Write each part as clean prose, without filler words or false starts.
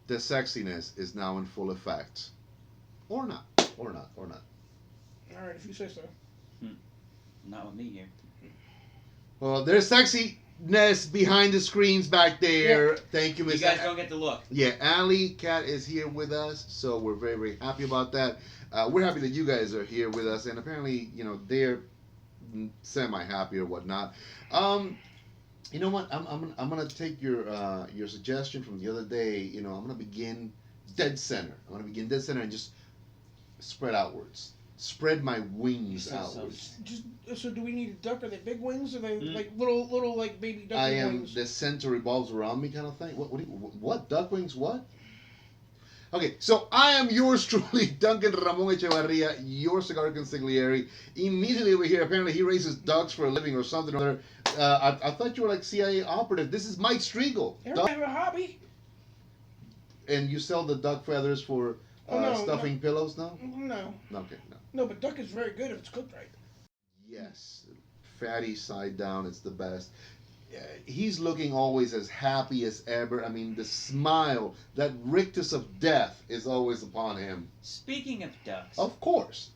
the sexiness is now in full effect. Or not. Or not. Or not. All right, if you say so. Not with me here. Well, there's sexiness behind the screens back there. Yeah. Thank you, You Miss. guys don't get to look. Yeah, Allie Cat is here with us, so we're very, very happy about that. We're happy that you guys are here with us, and apparently, they're semi-happy or whatnot. You know what? I'm gonna take your suggestion from the other day. I'm gonna begin dead center. I'm gonna begin dead center and just spread outwards. Spread my wings outwards. So do we need a duck? Are they big wings? Or are they like little like baby duck wings? The center revolves around me kind of thing. What duck wings? What? Okay, so I am yours truly, Duncan Ramon Echevarria, your Cigar Consigliere. Immediately over here, apparently he raises ducks for a living or something or other. I thought you were like CIA operative. This is Mike Striegel. Everybody have a hobby. And you sell the duck feathers for stuffing pillows now? No. Okay, no. No, but duck is very good if it's cooked right. Yes, fatty side down, it's the best. He's looking always as happy as ever. I mean, the smile, that rictus of death is always upon him. Speaking of ducks. Of course.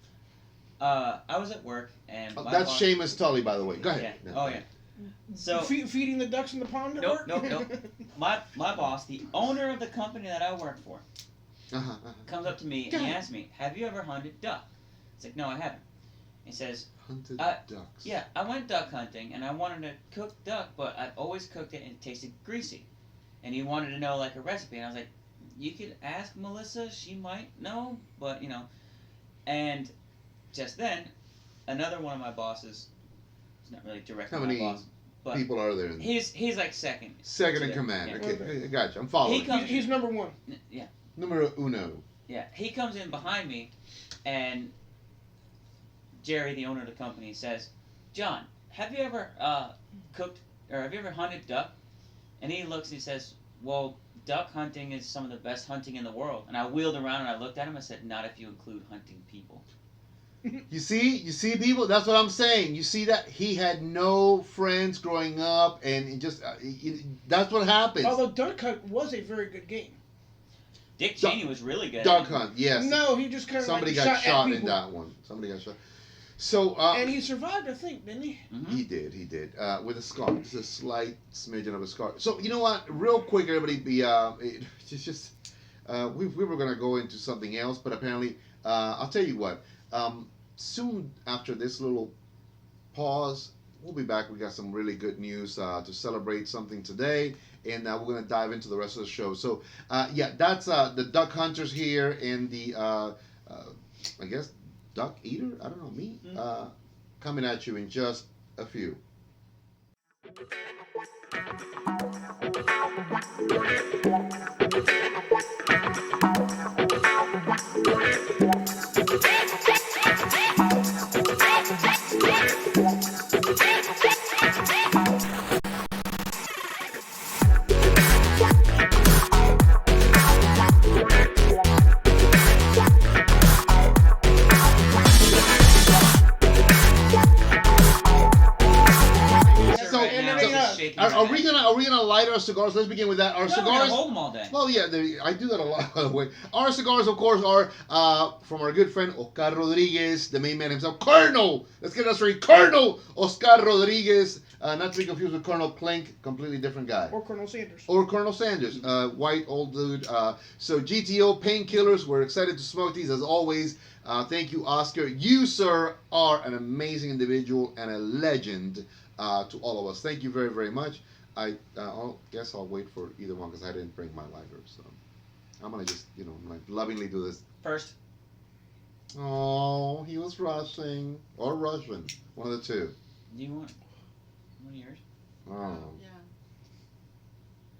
I was at work and that's Seamus Tolle, by the way. Go ahead. Yeah. Oh yeah. So feeding the ducks in the pond at work? Nope. My boss, the owner of the company that I work for, comes up to me and he asks me, "Have you ever hunted duck?" It's like, "No, I haven't." He says, "Hunted ducks." Yeah, I went duck hunting and I wanted to cook duck, but I've always cooked it and it tasted greasy. And he wanted to know like a recipe, and I was like, "You could ask Melissa, she might know, but And just then, another one of my bosses, it's not really directly my boss, but people are there? He's like second. Second in command. Yeah. Okay, I got you. I'm following. He's number one. Yeah. Numero uno. Yeah, he comes in behind me, and Jerry, the owner of the company, says, "John, have you ever cooked or have you ever hunted duck?" And he looks and he says, "Well, duck hunting is some of the best hunting in the world." And I wheeled around and I looked at him and I said, "Not if you include hunting people." You see, people. That's what I'm saying. You see that he had no friends growing up, and it just that's what happens. Although duck hunt was a very good game. Dick Cheney was really good. Duck hunt, yes. No, he just kind of somebody got shot in that one. Somebody got shot. So and he survived, I think, didn't he? Mm-hmm. He did. With a scar, just a slight smidgen of a scar. So you know what? Real quick, everybody, we were gonna go into something else, but apparently, I'll tell you what. Soon after this little pause, we'll be back. We got some really good news to celebrate something today, and we're going to dive into the rest of the show. So, that's the duck hunters here and the, I guess, duck eater? I don't know, meat? Coming at you in just a few. Are we gonna light our cigars? Let's begin with that. Our cigars. Hold them all day. Well, yeah, I do that a lot, by the way. Our cigars, of course, are from our good friend Oscar Rodriguez, the main man himself, Colonel. Let's get that straight, Colonel Oscar Rodriguez. Not to be confused with Colonel Clink, completely different guy. Or Colonel Sanders. White old dude. So GTO painkillers. We're excited to smoke these as always. Thank you, Oscar. You, sir, are an amazing individual and a legend to all of us. Thank you very, very much. I guess I'll wait for either one because I didn't bring my lighter. So I'm going to just, lovingly do this. First. Oh, he was rushing. Or Russian. One of the two. Do you want one of yours? Oh. Yeah.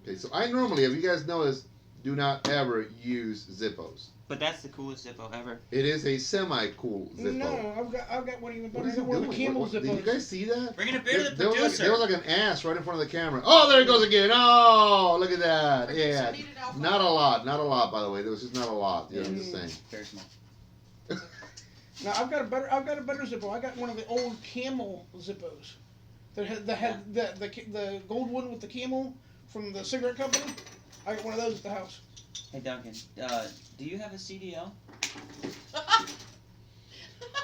Okay, so I normally, if you guys notice, do not ever use Zippos. But that's the coolest Zippo ever. It is a semi-cool Zippo. No, I've got one even better. What is he doing? The camel Zippos. Did you guys see that? Bringing a beer to the producer. There was like an ass right in front of the camera. Oh, there it goes again. Oh, look at that. Yeah. Not a lot, by the way. There was just not a lot. I'm just saying. Very small. Now I've got a better Zippo. I got one of the old camel Zippos. That had the gold one with the camel from the cigarette company. I got one of those at the house. Hey Duncan, do you have a CDL? I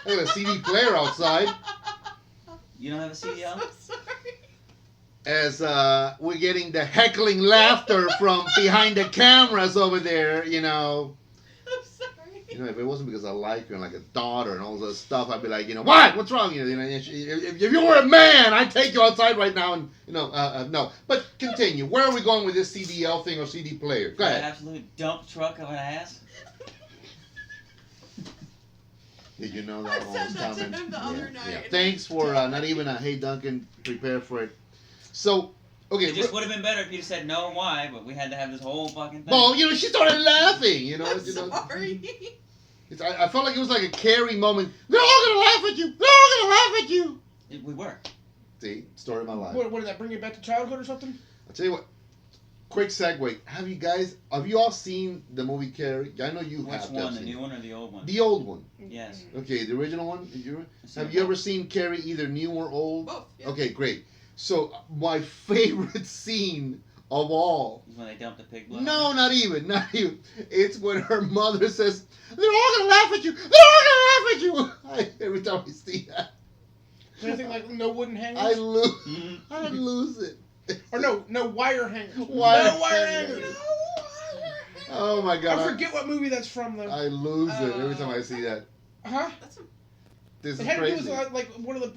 got a CD player outside. You don't have a CDL? I'm so sorry. As we're getting the heckling laughter from behind the cameras over there, you know. I'm sorry. You know, if it wasn't because I like her and like a daughter and all this stuff, I'd be like, you know, what? What's wrong? You know, if you were a man, I'd take you outside right now and, you know, no. But continue. Where are we going with this CDL thing or CD player? Go An ahead. absolute dump truck of an ass. Did you know I that said was that to coming? him the other night. Yeah. and Thanks he for died. not even a hey Duncan, prepare for it. So, okay. It just would have been better if you'd have said no and why, but we had to have this whole fucking thing. Well, you know, she started laughing. You know, I'm you know. sorry. I felt like it was like a Carrie moment. They're all gonna laugh at you. They're all gonna laugh at you. We were. See, story of my life. What did that bring you back to childhood or something? I'll tell you what. Quick segue. Have you all seen the movie Carrie? I know you Which have. one, the seen new it. one or the old one? The old one. Yes. Okay, the original one. Have I've you ever seen Carrie, either new or old? Both. Yeah. Okay, great. So my favorite scene of all. When they dumped the pig blood? No, not even. It's when her mother says, "They're all gonna laugh at you. They're all gonna laugh at you." Every time I see that, Anything like no wooden hangers? I lose. Mhm. I lose it. Or no wire hangers. Wire no wire hangers. hangers. Oh my god! I forget what movie that's from though. I lose it every time I see that. Huh? That's a, This It is had to do crazy. with like one of the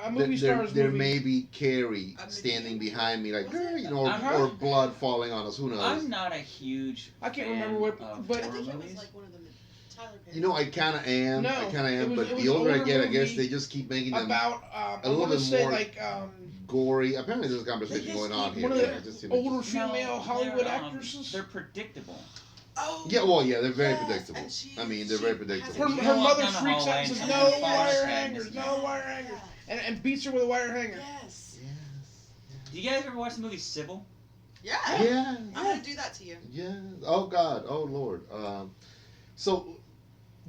a movie There stars there movie. may be Carrie A standing video? behind me, like, Was it? you know, Uh-huh. or blood falling on us. Who knows? I'm not a huge I can't fan remember what- of but- I horror think it was movies. like one of the Tyler Perry. You know, I kind of am. No, I kind of it am. was- But it was the an older I older get, I guess movie they just keep making them about a I little want to bit say more like gory. Apparently, there's a They conversation just going on keep here. one of the Yeah, just, you know, older just- female Hollywood they're, actresses. They're predictable. Oh. Yeah, well, yeah, they're very yes, predictable. and she- I mean, they're very she predictable. Her, You her know, mother down the freaks out hallway and says, and "No someone wire falls hangers, and no wire hangers," and beats her with a wire hanger. Yes. Do you guys ever watch the movie Sybil? Yeah. Yeah. I'm gonna do that to you. Yeah. Oh God. Oh Lord. So,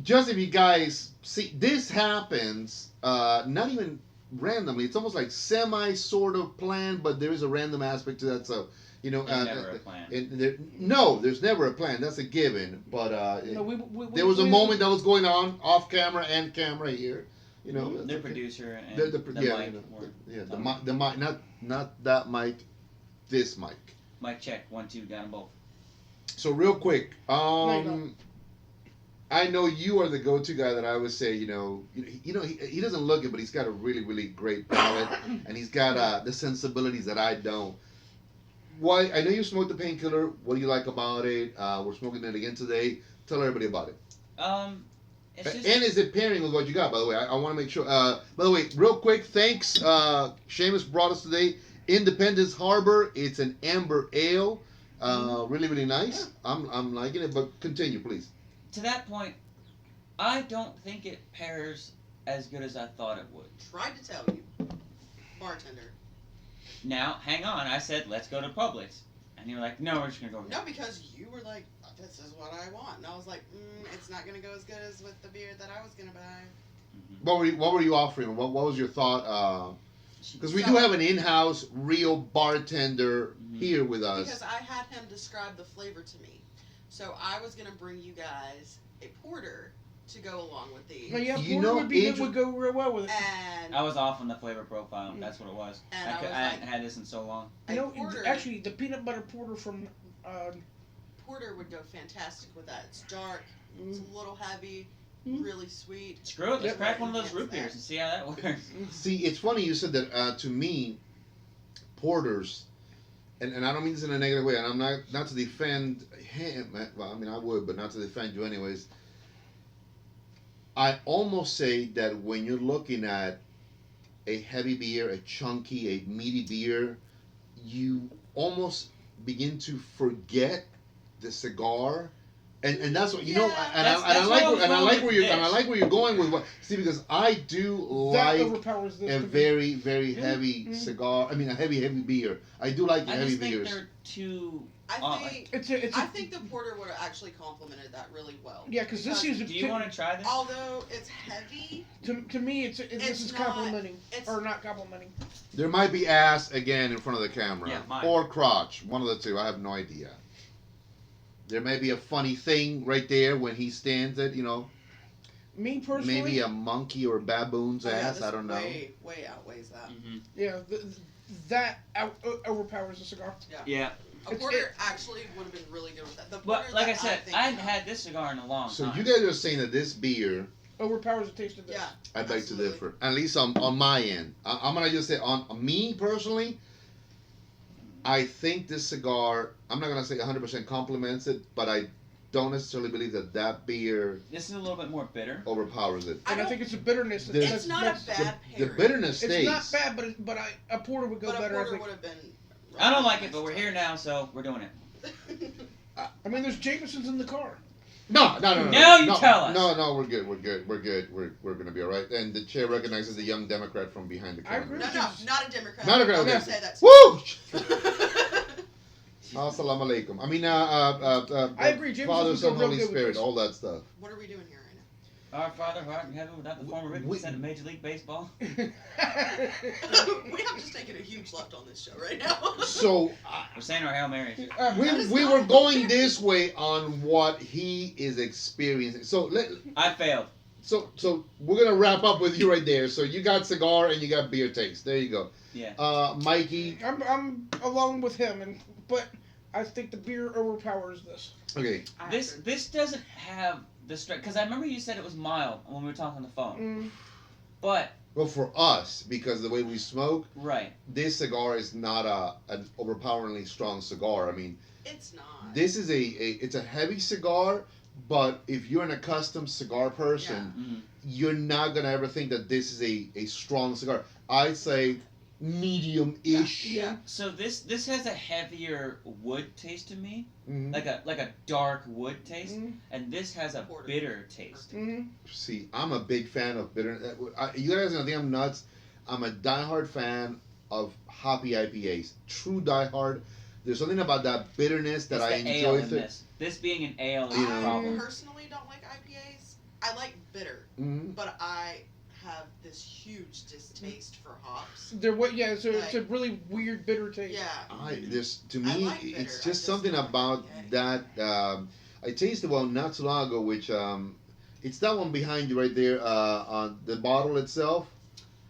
just if you guys see, this happens not even randomly. It's almost like semi sort of planned, but there is a random aspect to that. So, you know, There's never a plan. there's never a plan. That's a given. But No, there was a moment that was going on off camera and camera here. You know, that's The okay. producer and The the yeah, mic you know, were the mic, the mic, not that mic, this mic. mic check 1 2 got them both. So real quick, you don't. I know you are the go-to guy that I always say, you know, he doesn't look it, but he's got a really, really great palate, and he's got the sensibilities that I don't. Why? I know you smoked the painkiller. What do you like about it? We're smoking it again today. Tell everybody about it. It's just, And is it pairing with what you got? By the way, I want to make sure. By the way, real quick, thanks. Seamus brought us today Independence Harbor. It's an amber ale. Really, really nice. I'm liking it. But continue, please. to that point, I don't think it pairs as good as I thought it would. Tried to tell you, bartender. Now, hang on. I said, let's go to Publix. And you're like, no, we're just going to go here. No, because you were like, this is what I want. And I was like, it's not going to go as good as with the beer that I was going to buy. Mhm. What were you offering? What was your thought? Because we do have an in-house real bartender here with us. Because I had him describe the flavor to me. So I was going to bring you guys a porter to go along with these. No, yeah, You porter know, would go real well with it. And I was off on the flavor profile. That's what it was. And I I was hadn't like- had this in so long. a You know, porter, actually, the peanut butter porter from porter would go fantastic with that. It's dark, it's mm, a little heavy, Mm. really sweet. Screw it. Let's Yep. crack one of those root beers and see how that works. See, it's funny you said that. To me, porters, and I don't mean this in a negative way, and I'm not to defend him. Well, I mean I would, but not to defend you anyways. I almost say that when you're looking at a heavy beer, a chunky, a meaty beer, you almost begin to forget the cigar. And that's what you know, Yeah. and That's I what I was like going where with and I this. like where you're going with what. See, because I do that like overpowers this. a to me. very, very Mm, heavy mm. cigar. I mean, a heavy beer. I do like the I heavy just think beers. they're too. I think It's I a, think the porter would have actually complemented that really well. yeah, because this is Do you want to try this? Although it's heavy, to me this It's is not- complimenting it's- or not complimenting. There might be ass again in front of the camera, Yeah, mine. or crotch, one of the two. I have no idea. There may be a funny thing right there when he stands it. Me personally, Maybe a monkey or a baboon's Oh, yeah, ass. this I don't know. Way outweighs that. Mm-hmm. yeah, that overpowers the cigar. Yeah. A porter actually would have been really good with that. The But porter like I that said, think I hadn't of- had this cigar in a long So time. you guys are saying that this beer, Overpowers the taste of this. Yeah. I beg to Absolutely. differ. At least on my end. I'm gonna just say on me personally, I think this cigar. I'm not gonna say 100% complements it, but I don't necessarily believe that beer This is a little bit more bitter. overpowers it. And I don't- think it's a bitterness. The- that's- It's not a that's- bad The pairing. bitterness It's stays. not bad, but a porter would go But a better. I porter think. would have been. I don't like it, but we're here now, so we're doing it. I mean, there's Jamesons in the car. No. Now you tell us. No, we're good. We're gonna be all right. And the chair recognizes the young Democrat from behind the I camera. agree. No, not a Democrat. Not a Democrat, I'm gonna okay. say that. Woo! Assalamu alaikum. I mean, I agree, James Father, would go Son, real Holy good with Spirit, this. all that stuff. What are we doing here right Our Father who art in heaven, without the form of written we- consent of Major League Baseball. now? We have just taken a huge left on this show right now. So We're saying our Hail Marys. we were going this way on what he is experiencing. So I failed. so we're gonna wrap up with you right there. So you got cigar and you got beer taste. There you go. Yeah. Mikey. I'm along with him, but I think the beer overpowers this. Okay. This doesn't have the strength, because I remember you said it was mild when we were talking on the phone. Mm. But Well, for us, because the way we smoke, right, this cigar is not an overpoweringly strong cigar. I mean, It's not. this is it's a heavy cigar, but if you're an accustomed cigar person, Mhm. you're not gonna ever think that this is a strong cigar. I'd say medium-ish. Yeah. So this has a heavier wood taste to me, Mhm. like a dark wood taste, Mm. and this has a Porter. bitter taste. Mm. See, I'm a big fan of bitter. You guys gonna think I'm nuts. I'm a diehard fan of hoppy IPAs. True diehard. There's something about that bitterness that It's I the ale enjoy. in this. This being an ale is You the know. I problem. personally don't like IPAs. I like bitter, Mhm. but I have this huge distaste for hops. They're what? Yeah. So it's a Like- really weird bitter taste. Yeah. This to I me, like bitter, it's I just just something don't like about IPA. that. I tasted one not so long ago, which it's that one behind you right there on the bottle itself.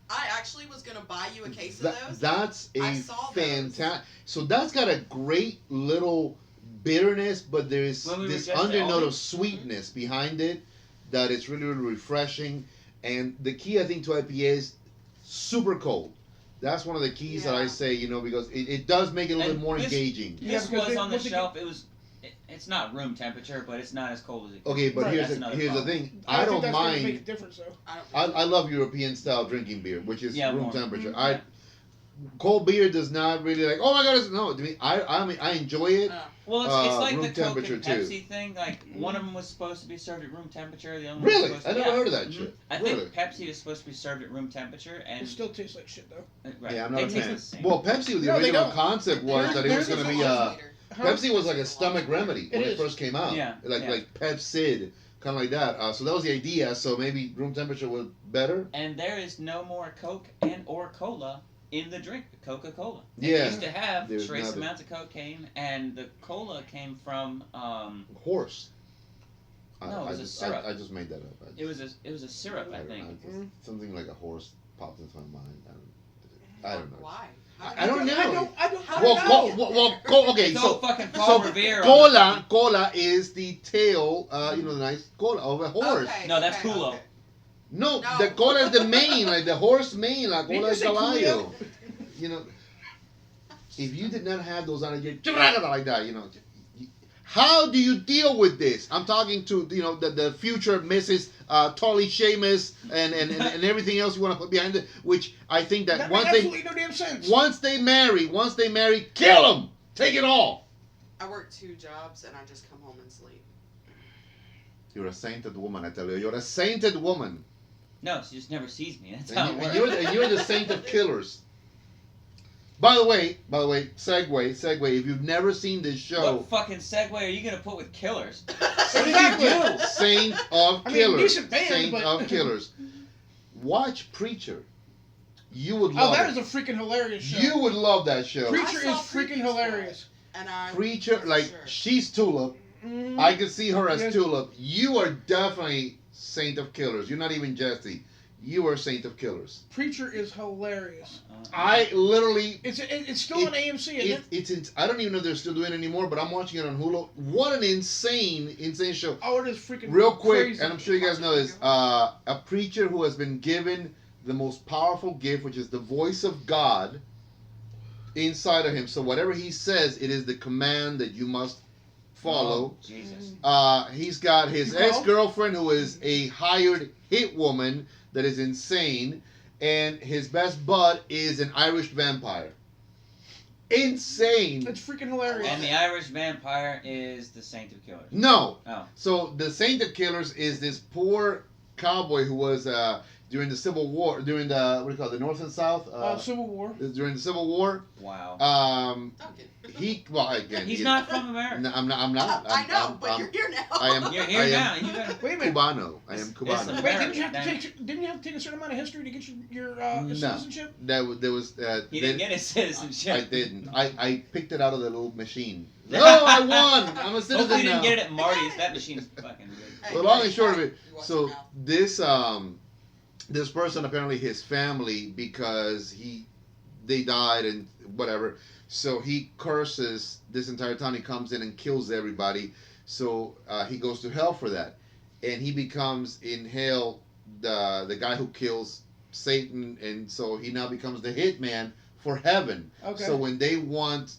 I actually was gonna buy you a case of That, those. that's I a saw those. fantastic. So that's got a great little bitterness, but there is When we were this just at undernote Aldi? of sweetness behind it that is really, really refreshing. And the key, I think, to IPA is super cold. That's one of the keys that I Yeah. say, because it does make it a little And bit more this- engaging. Yeah, This because was they- on the once they shelf. It's not room temperature, but it's not as cold as it. Okay, but Right. here's That's the another here's the problem. thing. I I think don't that's gonna make a mind. difference though. I love European style drinking beer, which is Yeah, room more. temperature. Mhm. Cold beer does not really like. Oh my god! No, to me, I enjoy it. Well, it's like room the Coke temperature, and too. Pepsi thing. Like one of them was supposed to be served at room temperature. The other one Really, was supposed I to, never yeah. heard of that Mhm. shit. I Really? think Pepsi is supposed to be served at room temperature, and It still tastes like shit though. right, Yeah, I'm they not a taste fan. the same. Well, Pepsi, the No, they original don't. concept was that it was going to be Huh? Pepsi was like a stomach remedy when It it is. first came out. Yeah, Like yeah. like Pepsid, kind of like that. So that was the idea. So maybe room temperature was better. And there is no more Coke and or cola in the drink. Coca-Cola. They Yeah. used to have There's trace nothing. amounts of cocaine, and the cola came from Horse. No, it was a syrup. I just made that up. it was a syrup, I think. Something like a horse popped into my mind. I don't know. Why? I don't know. I don't How know. Okay, It's so all fucking Paul Revere. cola is the tail, the nice cola of a horse. Okay, No, that's okay, Culo. okay. No, No. the cola is the mane, like the horse mane, la Did cola you es say caballo. Coolio? If you did not have those on it, like that, how do you deal with this? I'm talking to the future Mrs. Tolle, Seamus, and everything else you want to put behind it. Which I think that That once makes they absolutely no damn sense. once they marry, kill them, take it all. I work 2 jobs and I just come home and sleep. You're a sainted woman, I tell you. You're a sainted woman. No, she just never sees me. That's how it And works. you're the saint of killers. By the way, segue. If you've never seen this show, What fucking segue are you gonna put with killers? Exactly. Saint of I mean, Killers. decent band, Saint but- of Killers. Watch Preacher. You would Oh, love that it. is a freaking hilarious show. You would love that show. Preacher I is saw freaking previews for hilarious. And I Preacher, wasn't like sure. she's Tulip, I could see her as Yes. Tulip. You are definitely Saint of Killers. You're not even Jesse. You are Saint of Killers. Preacher is hilarious. I literally. It's still on AMC, isn't it? I don't even know if they're still doing it anymore, but I'm watching it on Hulu. What an insane show. Oh, it is freaking Real quick, crazy. and I'm sure you guys know this. A preacher who has been given the most powerful gift, which is the voice of God inside of him. So whatever he says, it is the command that you must follow. Oh, Jesus. He's got his You call? ex-girlfriend who is a hired hit woman that is insane, and his best bud is an Irish vampire. Insane. It's freaking hilarious. And the Irish vampire is the Saint of Killers. No. Oh. So the Saint of Killers is this poor cowboy who was during the Civil War, during the what do you call it, the North and South? Civil War. During the Civil War. Wow. Okay. He's not from America. No, I'm not. I know, I'm, but you're here now. I am. You're here I now. am You gotta, Wait a minute. Cubano. I am It's Cubano. Wait, didn't you have to Damn. take a certain amount of history to get your No. citizenship? There was. he didn't get his citizenship. I didn't. I picked it out of the little machine. No, I won. I'm a citizen Hopefully you now. didn't get it at Marty's. That machine's fucking good. Hey, Well, long and hey, short of hey, it, you watch so your mouth. this person apparently his family, because they died and whatever, so he curses this entire town. He comes in and kills everybody. So he goes to hell for that, and he becomes in hell the guy who kills Satan, and so he now becomes the hitman for heaven. Okay. So when they want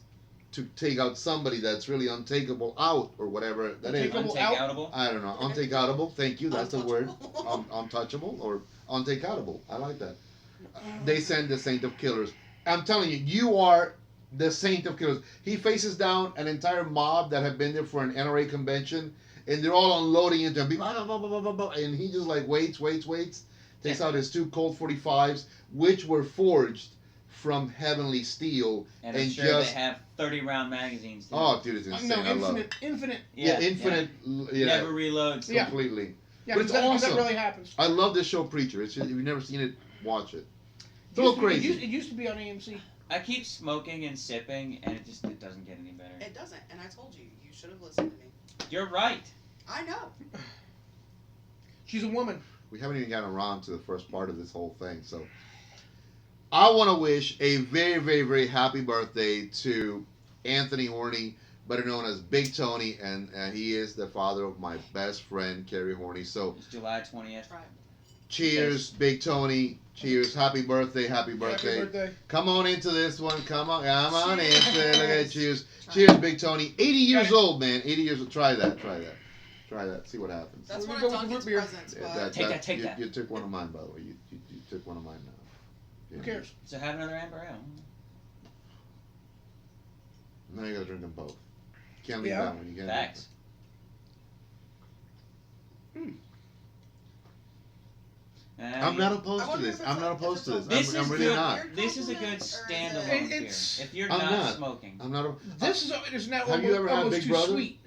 to take out somebody that's really untakeable out or whatever that is. Untakeable out? Untakeoutable. I don't know. Untakeoutable. Thank you. That's the word. Untouchable. Untouchable or untakeoutable. I like that. They send the Saint of Killers. I'm telling you, you are the Saint of Killers. He faces down an entire mob that have been there for an NRA convention, and they're all unloading into him. Blah, blah, blah, blah, blah, and he just like waits. Takes out his 2 Colt 45s, which were forged from heavenly steel, And I'm sure just they have 30-round magazines. Too. oh, dude, it's insane. No, I love it. infinite. Yeah, infinite. Yeah, Never reloads. Yeah. completely. Yeah, But it's 'cause awesome. that really happens. I love this show, Preacher. It's just, if you've never seen it, watch it. It's a It little used to be- crazy. It used to be on AMC. I keep smoking and sipping, and it doesn't get any better. It doesn't, and I told you, you should have listened to me. You're right. I know. She's a woman. We haven't even gotten around to the first part of this whole thing, so I want to wish a very, very, very happy birthday to Anthony Horney, better known as Big Tony, and he is the father of my best friend, Kerry Horney. So, It's July 20th. Right. cheers, Big Tony. Cheers. Happy birthday. Happy Happy birthday. birthday. Come on into this one. Come on into Cheers. it. Look at it. Cheers. Try Cheers, it. Big Tony. 80 years old, man. 80 years old. Try that. Try that. See what happens. That's We're one gonna of go with Duncan's root beer. presents, Yeah, but Take that. You took one of mine, by the way. You took one of mine now. Who cares? So have another amber ale. Now you gotta drink them both. Can't leave Yeah. that one. You can't. Facts. I'm not opposed I to wonder this. if it's I'm not a- opposed if to it's this. This I'm is really good. not. This is a good Compliment, or is standalone it- beer. It's- If you're I'm not, not. smoking, I'm not. This is now Have almost, you ever had almost Big too Brother? sweet.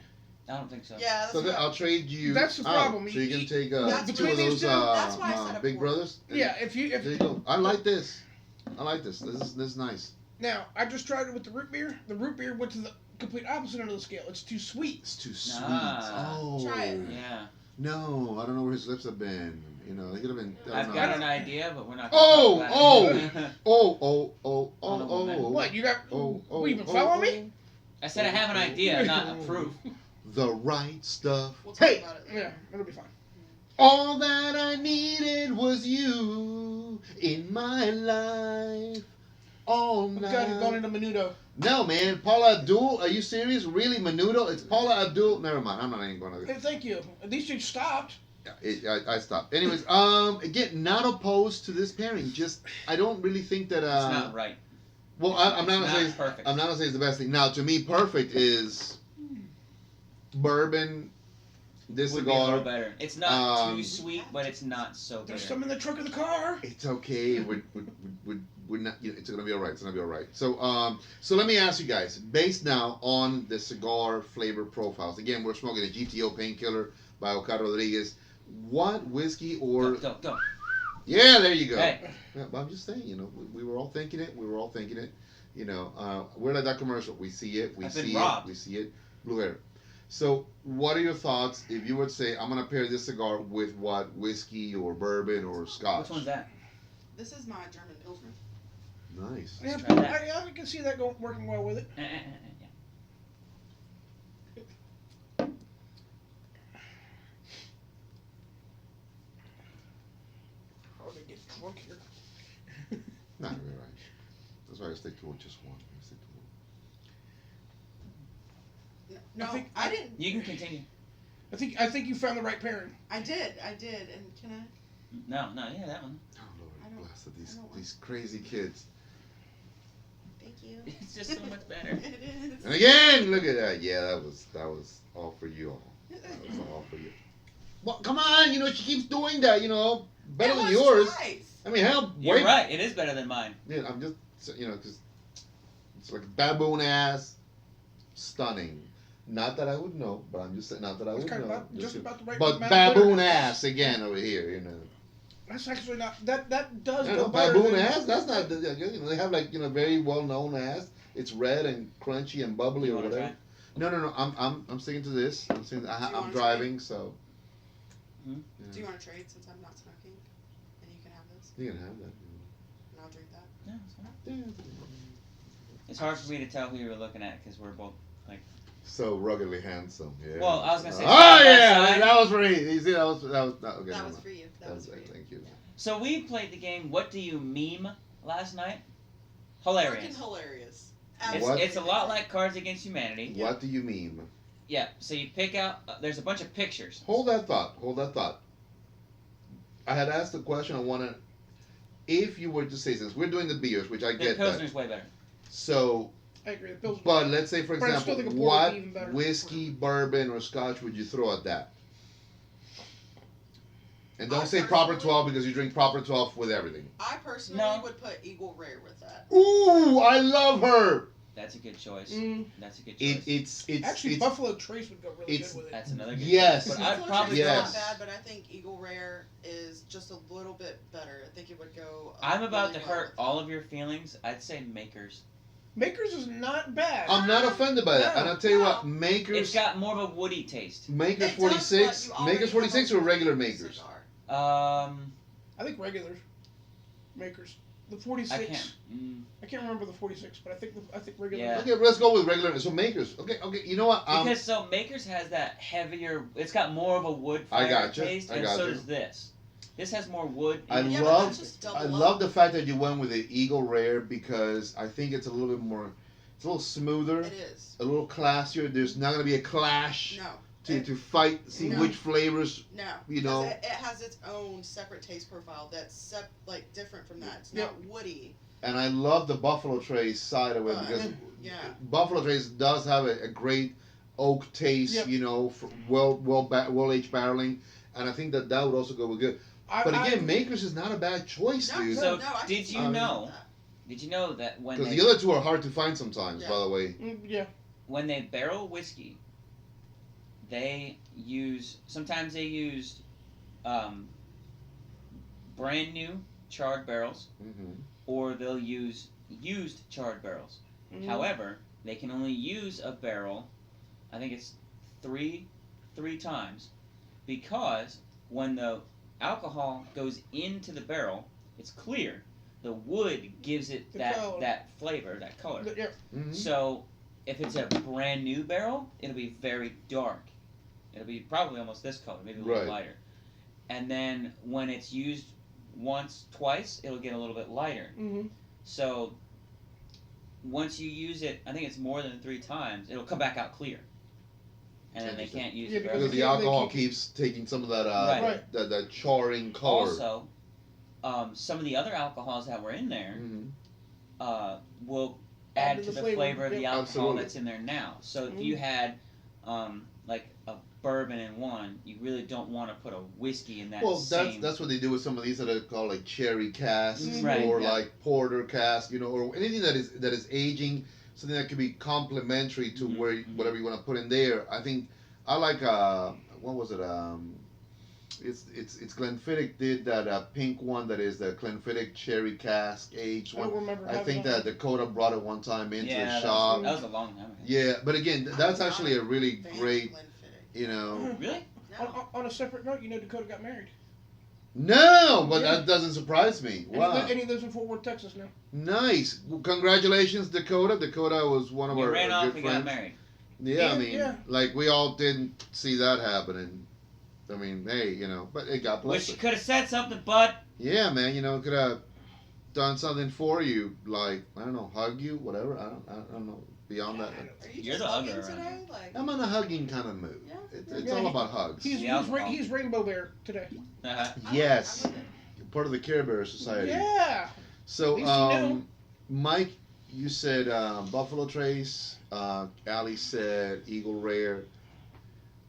I don't think so. yeah, that's So then what- I'll trade you. That's the out. problem. So you can take That's two between of these those two, that's why I said a Big porter. Brothers. Yeah, if There you go. I like this. I like this. This is nice. now I just tried it with the root beer. The root beer went to the complete opposite end of the scale. It's too sweet. It's too sweet. Ah. Oh. Try it. Yeah. No, I don't know where his lips have been. You know, they could have been. I don't I've know. got an idea, but we're not. Oh, gonna talk about it. Oh. Honorable What you got? Oh. What, you been following me? I said I have an idea, not a proof. The right stuff. We'll talk Hey, about it. Yeah, it'll be fine. all that I needed was you in my life. All I'm night. going into Menudo. No, man. Paula Abdul. Are you serious? Really, Menudo? It's Paula Abdul. Never mind. I'm not even going to. Hey, thank you. At least you stopped. I stopped. Anyways, again, not opposed to this pairing. Just I don't really think that. It's not right. Well, I'm not It's gonna not say perfect. I'm not gonna say it's the best thing. Now, to me, perfect is bourbon. This Would be a little cigar. better. It's not Um, too sweet, but it's not so There's bitter. some in the trunk of the car. It's okay. We're not. You know, it's gonna be all right. It's gonna be all right. So let me ask you guys, based now on the cigar flavor profiles. Again, we're smoking a GTO Painkiller by Ocar Rodriguez. What whiskey or Go. yeah, there you go. Hey, Yeah, but I'm just saying, you know, we were all thinking it. You know, we're like that commercial. We see it. We I've been see robbed. it. We see it. Blue hair. So, what are your thoughts if you would say, I'm going to pair this cigar with what? Whiskey or bourbon or scotch? Which one's that? This is my German Pilsner. Nice. Yeah, try that. I can see that working well with it. Yeah. Oh, they get drunk here. Not really right. That's why I stick to just one. I stick to one. No, I I didn't. You can continue. I think you found the right pairing. I did, and can I? No, yeah, that one. Oh, I Lord, don't- bless it. I don't want- These crazy kids. Thank you. It's just so much better. It is. And again, look at that. Yeah, that was all for you all. That was all for you. Well, come on, she keeps doing that, better It than was yours. twice. I mean, hell, You're wait. right. It is better than mine. Yeah, I'm just, because it's like baboon ass, stunning. Not that I would know, but I'm just saying, not that I It's would kind know. of just about the right But amount of baboon bitterness. ass again over here, That's actually not that does No, go no, better baboon than- ass. That's not. They have very well known ass. It's red and crunchy and bubbly You or wanna whatever. No. I'm sticking to this. I'm saying Do you I'm wanna driving, so. Hmm? Yeah. Do you want to trade since I'm not smoking, and you can have this, You can have that. and I'll drink that. Yeah, it's fine. Yeah. It's hard for me to tell who you're looking at because we're both like. So ruggedly handsome. Yeah. Well, I was gonna say Oh side by yeah, side. that was for you. You see, that was okay. That never was mind. for you. That was for you. Thank you. So we played the game. What do you meme last night? Freaking Hilarious. hilarious. What? It's a lot like Cards Against Humanity. What do you mean? Yeah. So you pick out. There's a bunch of pictures. Hold that thought. I had asked the question. I want to. If you were to say, since we're doing the beers, which I The get that. Pilsner's way better. So, I agree. The Pilsner. but let's say, for But I still example, think a porter would what be even better. whiskey, bourbon, or scotch would you throw at that? And don't I say proper personally- 12 because you drink proper 12 with everything. I personally No. would put Eagle Rare with that. Ooh, I love her. That's a good choice. Mm. That's a good choice. It's Actually, it's Buffalo Trace would go really it's- good with it. That's another good Yes. choice. But Buffalo I'd probably Trace is Yes. not bad, but I think Eagle Rare is just a little bit better. I think it would go. I'm about really to well hurt with all of your feelings. I'd say Makers. Makers is not bad. I'm not offended by that. No, And I'll tell you what, It's Makers got more of a woody taste. Makers It does, 46, but you already Makers have 46 a or regular woody Makers? cigar. I think regulars. Makers. The 46. I can't. I can't remember the 46, but I think regular. Yeah. Okay, let's go with regular. So Makers. Okay, you know what? Because so Makers has that heavier. It's got more of a wood I fire gotcha, taste, I and so gotcha. does this. This has more wood. I in it. Yeah, but love that's just double I up. love the fact that you went with the Eagle Rare because I think it's a little bit more, it's a little smoother, It is. a little classier. There's not gonna be a clash No. to fight, see No. which flavors. No. You know. Because it has its own separate taste profile that's different from that. It's Yep. not woody. And I love the Buffalo Trace side of it because Yeah. Buffalo Trace does have a great oak taste, Yep. for well aged barreling, and I think that would also go with good. But again, Makers is not a bad choice, No, dude. So, no, I did can you see know- that. Did you know that when Because they the other two are hard to find sometimes, Yeah. by the way. Yeah. when they barrel whiskey, they use sometimes they used brand new charred barrels, Mm-hmm. or they'll use used charred barrels. Mhm. However, they can only use a barrel, I think it's three times, because when the alcohol goes into the barrel, it's clear. The wood gives it The that color. that flavor, that color. Yeah. Mm-hmm. So if it's a brand new barrel, it'll be very dark. It'll be probably almost this color, maybe a little Right. lighter. And then when it's used once, twice, it'll get a little bit lighter. Mm-hmm. So once you use it, I think it's more than 3 times, it'll come back out clear. And then they Interesting. can't use Yeah, the because barrel. Because the they alcohol keep- keeps taking some of that Right. that charring color. Also, some of the other alcohols that were in there Mhm. will add to the flavor of the yeah. alcohol Absolutely. that's in there now. So if Mhm. you had like a bourbon in one, you really don't want to put a whiskey in that Well, same. that's what they do with some of these that are called like cherry casks Mhm. Right, or yeah. like porter cask, or anything that is aging, something that could be complementary to Mhm, where mhm. whatever you want to put in there. I think I like what was it? It's Glenfiddich did that pink one that is the Glenfiddich cherry cask aged I one. don't remember. I think that Dakota brought it one time into Yeah, the shop. that was a long time ago. Yeah, but again, that's I'm actually not a really fan of great, Glenfiddich. you know. Really? No. On a separate note, Dakota got married. No, but Yeah. that doesn't surprise me. Wow. And he lives in Fort Worth, Texas now. Nice. Well, congratulations, Dakota. Dakota was one of You our ran off good and friends. got married. Yeah, I Yeah, mean, yeah. like we all didn't see that happening. I mean, hey, but hey, God bless Wish you her. could have said something, bud. Yeah, man, could have done something for you, like I don't know, hug you, whatever. I don't know. Beyond that, Are you You're just the hugging hugger around today? here. Like, I'm in a hugging kind of mood. Yeah. It's Yeah, all he- about hugs. He's Rainbow Bear today. Uh-huh. Yes, I'm with it. part of the Care Bear Society. Yeah. So, At least you knew. Mike, you said Buffalo Trace. Ali said Eagle Rare.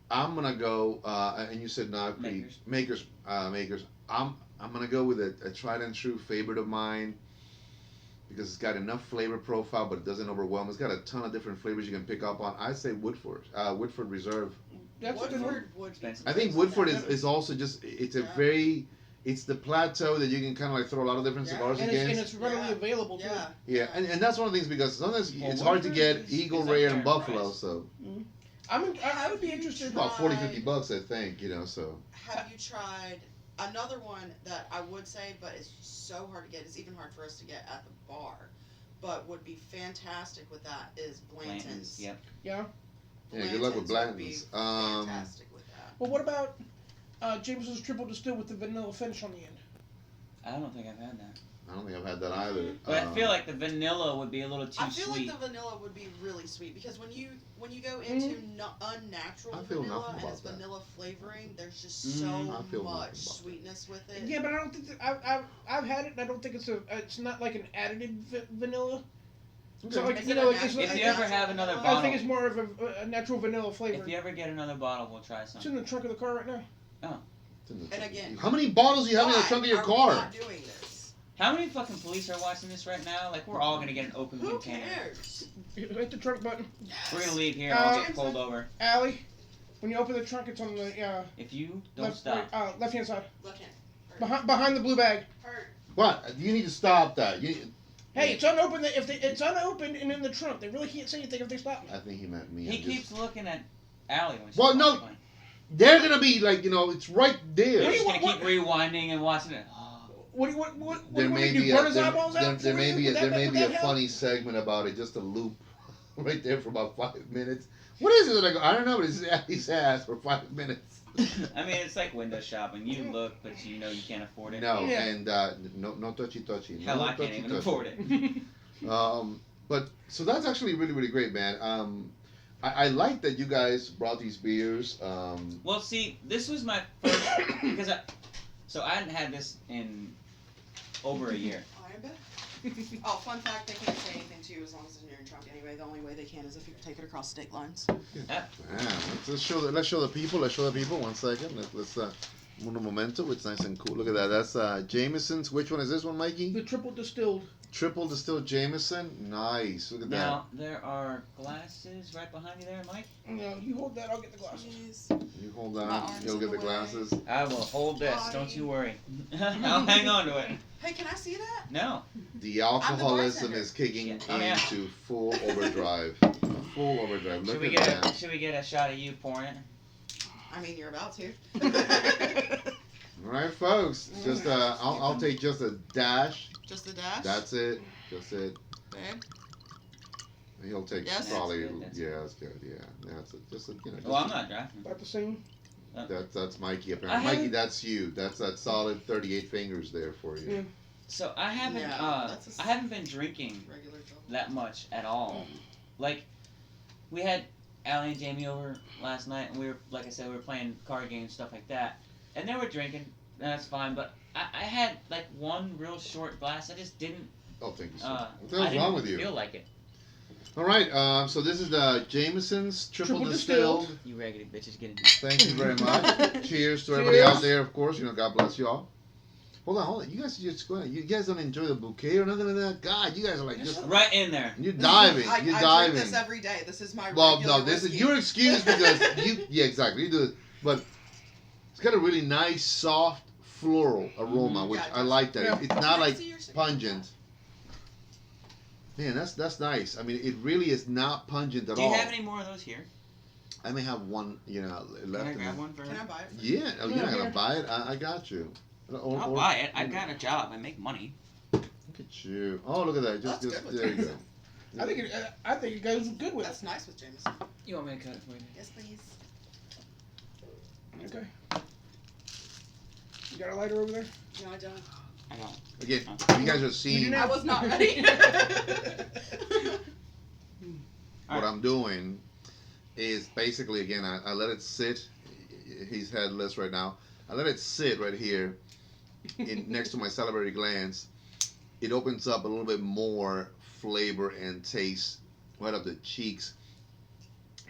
I'm gonna go, and you said Knob Creek Makers. I'm gonna go with a tried and true favorite of mine because it's got enough flavor profile, but it doesn't overwhelm. It's got a ton of different flavors you can pick up on. I say Woodford Reserve. That's a good one. Woodford would be Expensive. I think close Woodford to that. is also just it's a Yeah. it's the plateau that you can kind of like throw a lot of different Yeah. cigars And against. it's readily Yeah. available too. Yeah. Yeah, and that's one of the things because sometimes Well, it's hard to Woodford get is- Eagle is up Rare there and in Buffalo, price. so I would be interested. it's about 40, Right. 50 bucks, I think, so. Have you tried another one that I would say, but it's so hard to get? It's even hard for us to get at the bar, but would be fantastic with that is Blanton's. Blanton's, yep. Yeah. Yeah, good luck with would be Blanton's. fantastic with that. Well, what about Jameson's triple distilled with the vanilla finish on the end? I don't think I've had that. I don't think I've had that either. But I feel like the vanilla would be a little too I feel sweet. like the vanilla would be really sweet because when you go into unnatural I feel vanilla nothing and it's about that. vanilla flavoring, there's just I so feel nothing much about sweetness with it. Yeah, but I don't think I've had it. And I don't think it's not like an additive vanilla. So like Is you it know, a like, it's, nat- If like- you ever have another I bottle, I think it's more of a natural vanilla flavor. if you ever get another bottle, we'll try It's in some. the trunk of the car right now. And again, how many bottles do you have in the why trunk of your are we car? not doing this? How many fucking police are watching this right now? Like, we're all gonna get an open Who container. cares? Hit the trunk button. We're gonna leave here, I'll get Jameson? pulled over. Allie, when you open the trunk, it's on the If you don't stop. left hand side, Left hand. behind the blue bag. Hurt. What? You need to stop that. Hey, it's unopened. It's unopened and in the trunk. They really can't say anything if they stop me. I think he meant me. He I'm keeps looking at Allie when she's Well, no. walking. They're gonna be like, it's right They're there. just gonna What- keep rewinding and watching it. Oh. What do There you may want me to be do? a Burn his eyeballs out? there for may you? be Would there that- may would be that a help? funny segment about it, just a loop right there for about 5 minutes. What is it? I don't know, but it's Allie's ass for 5 minutes. I mean, it's like window shopping. You look, but you know you can't afford it. No, Yeah. and no touchy. Hell, no I can't touchy even touchy. afford it. But so that's actually really, really great, man. I like that you guys brought these beers. Well, see, this was my first because I hadn't had this in over a year. Iron Bed? Oh, fun fact, they can't say anything to you as long as it's in your trunk anyway. The only way they can is if you take it across state lines. Yeah, let's show the people. Let's show the people. 1 second. Let's un momento. It's nice and cool. Look at that. That's Jameson's. Which one is this one, Mikey? The triple distilled. Triple distilled Jameson. Nice. Look at Now there are glasses right behind you there, Mike. No, you hold that. I'll get the glasses. Jeez. that. You hold My on. arm's You'll in get the the way. glasses. I will hold this. Body. Don't you worry. I'll hang on to it. Hey, can I see that? No. The alcoholism bartender. is kicking Shit. Oh, yeah. into full overdrive. Full overdrive. Look Should at that. we get a shot of you pouring it? I mean, you're about to. All right, folks. Just I'll take just a dash. Just the dash? That's it. Just it. Babe? He'll take Yes? probably. That's Yeah, that's good. Yeah, that's it. Just a, Just Well, I'm not driving. About the same. That's Mikey. I Apparently, Mikey, haven't- that's you. That's that solid 38 fingers there for you. Yeah. So I haven't Yeah, that's a I haven't been drinking Regular double. that much at all. Like, we had Allie and Jamie over last night, and we were, like I said, we were playing card games, stuff like that. And they were drinking, and that's fine, but I had, like, one real short glass. I just didn't, Oh, thank you, sir. I What the hell's didn't wrong with you? feel like it. All right. So this is the Jameson's triple Triple distilled. distilled. You raggedy bitches, get it. Thank you very much. Cheers to everybody Cheers. out there, of course. God bless you all. Hold on. You guys just go ahead. You guys don't enjoy the bouquet or nothing like that? God, you guys are like just Right in there. you're diving. I You're drink diving. this every day. This is my Well, regular no, this is whiskey. your excuse because you. Yeah, exactly. You do it, but got a really nice, soft, floral aroma, which Yeah, it I does. like that. Yeah. It's not Can I like see your cigar? pungent. Man, that's nice. I mean, it really is not pungent at Do all. you have any more of those here? I may have one, left. Can I in grab the- one for Can her? I buy it? For Yeah, oh, you're not gonna Yeah. buy it. I got you. I'll buy it. I've got a job. I make money. Look at you. Oh, look at that. That's Just good with there you go. I think it goes good with That's nice with Jameson. You want me to cut it for you? Yes, please. it. Okay. You got a lighter over there? No, I don't. I don't. Again, you guys are You seeing do I was not ready. what I'm doing is basically, again, I let it sit. He's headless right now. I let it sit right here next to my salivary glands. It opens up a little bit more flavor and taste right up the cheeks.